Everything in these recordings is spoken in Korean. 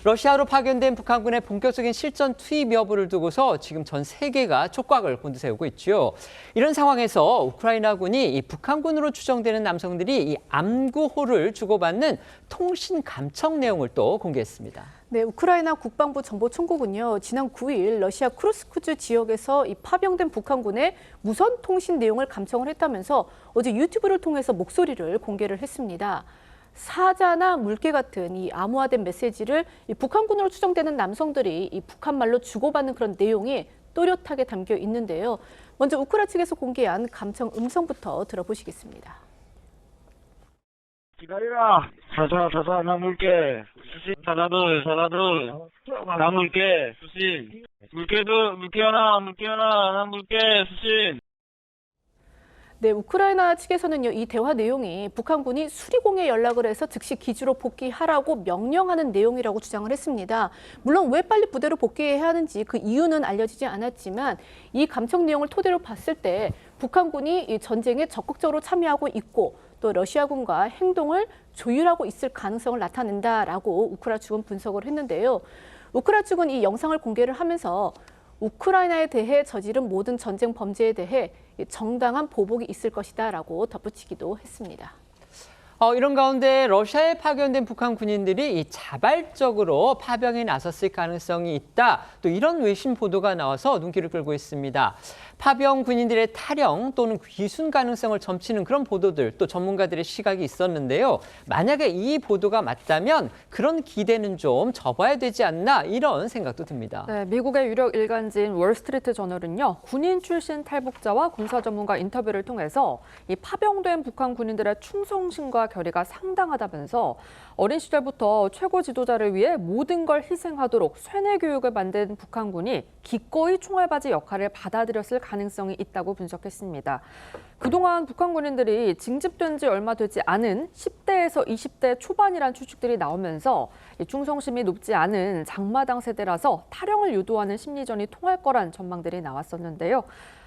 러시아로 파견된 북한군의 본격적인 실전 투입 여부를 두고서 지금 전 세계가 촉각을 곤두세우고 있죠. 이런 상황에서 우크라이나군이 이 북한군으로 추정되는 남성들이 이 암구호를 주고받는 통신 감청 내용을 또 공개했습니다. 네, 우크라이나 국방부 정보총국은요, 지난 9일 러시아 쿠르스크주 지역에서 이 파병된 북한군의 무선 통신 내용을 감청을 했다면서 어제 유튜브를 통해서 목소리를 공개를 했습니다. 사자나 물개 같은 이 암호화된 메시지를 이 북한군으로 추정되는 남성들이 이 북한말로 주고받는 그런 내용이 또렷하게 담겨 있는데요. 먼저 우크라 측에서 공개한 감청 음성부터 들어보시겠습니다. 기다리라. 사자 나물게. 수신 사자들 나물게. 수신. 물게 하나 나물게. 수신. 네, 우크라이나 측에서는요, 이 대화 내용이 북한군이 수리공에 연락을 해서 즉시 기지로 복귀하라고 명령하는 내용이라고 주장을 했습니다. 물론 왜 빨리 부대로 복귀해야 하는지 그 이유는 알려지지 않았지만 이 감청 내용을 토대로 봤을 때 북한군이 이 전쟁에 적극적으로 참여하고 있고 또 러시아군과 행동을 조율하고 있을 가능성을 나타낸다라고 우크라 측은 분석을 했는데요. 우크라 측은 이 영상을 공개를 하면서 우크라이나에 대해 저지른 모든 전쟁 범죄에 대해 정당한 보복이 있을 것이다라고 덧붙이기도 했습니다. 이런 가운데 러시아에 파견된 북한 군인들이 이 자발적으로 파병에 나섰을 가능성이 있다. 또 이런 외신 보도가 나와서 눈길을 끌고 있습니다. 파병 군인들의 탈영 또는 귀순 가능성을 점치는 그런 보도들, 또 전문가들의 시각이 있었는데요. 만약에 이 보도가 맞다면 그런 기대는 좀 접어야 되지 않나 이런 생각도 듭니다. 네, 미국의 유력 일간지인 월스트리트 저널은요, 군인 출신 탈북자와 군사 전문가 인터뷰를 통해서 이 파병된 북한 군인들의 충성심과 결의가 상당하다면서 어린 시절부터 최고 지도자를 위해 모든 걸 희생하도록 쇠뇌 교육을 만든 북한군이 기꺼이 총알바지 역할을 받아들였을 가능성이 있다고 분석했습니다. 그동안 북한 군인들이 징집된 지 얼마 되지 않은 10대에서 20대 초반이란 추측들이 나오면서 충성심이 높지 않은 장마당 세대라서 탈영을 유도하는 심리전이 통할 거란 전망들이 나왔었는데요.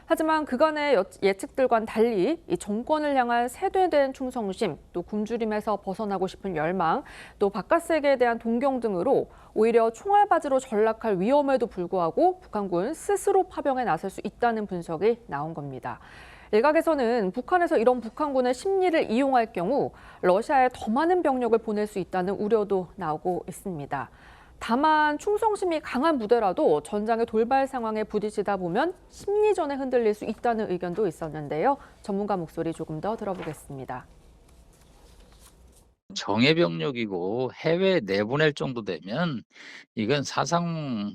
하지만 그간의 예측들과는 달리 이 정권을 향한 세뇌된 충성심, 또 굶주림에서 벗어나고 싶은 열망, 또 바깥 세계에 대한 동경 등으로 오히려 총알바지로 전락할 위험에도 불구하고 북한군 스스로 파병에 나설 수 있다는 분석이 나온 겁니다. 일각에서는 북한에서 이런 북한군의 심리를 이용할 경우 러시아에 더 많은 병력을 보낼 수 있다는 우려도 나오고 있습니다. 다만 충성심이 강한 부대라도 전장의 돌발 상황에 부딪히다 보면 심리전에 흔들릴 수 있다는 의견도 있었는데요. 전문가 목소리 조금 더 들어보겠습니다. 정예 병력이고 해외 내보낼 정도 되면 이건 사상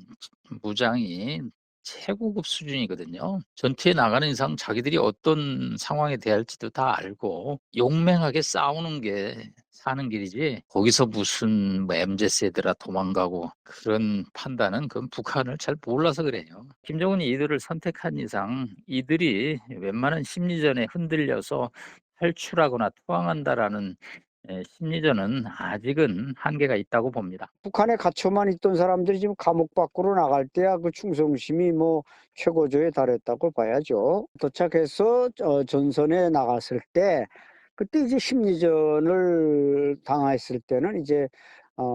무장이 최고급 수준이거든요. 전투에 나가는 이상 자기들이 어떤 상황에 대할지도 다 알고 용맹하게 싸우는 게 사는 길이지, 거기서 무슨 MZ세대라 도망가고 그런 판단은 그건 북한을 잘 몰라서 그래요. 김정은이 이들을 선택한 이상 이들이 웬만한 심리전에 흔들려서 탈출하거나 투항한다라는 심리전은 아직은 한계가 있다고 봅니다. 북한에 갇혀만 있던 사람들이 지금 감옥 밖으로 나갈 때야 그 충성심이 뭐 최고조에 달했다고 봐야죠. 도착해서 전선에 나갔을 때 그때 이제 심리전을 당했을 때는 이제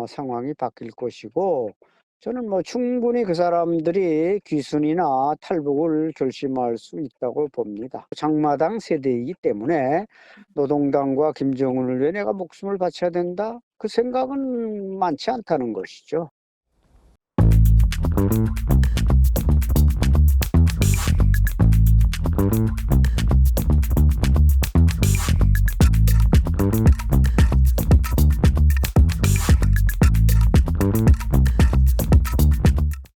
상황이 바뀔 것이고, 저는 뭐 충분히 그 사람들이 귀순이나 탈북을 결심할 수 있다고 봅니다. 장마당 세대이기 때문에 노동당과 김정은을 위해 내가 목숨을 바쳐야 된다? 그 생각은 많지 않다는 것이죠.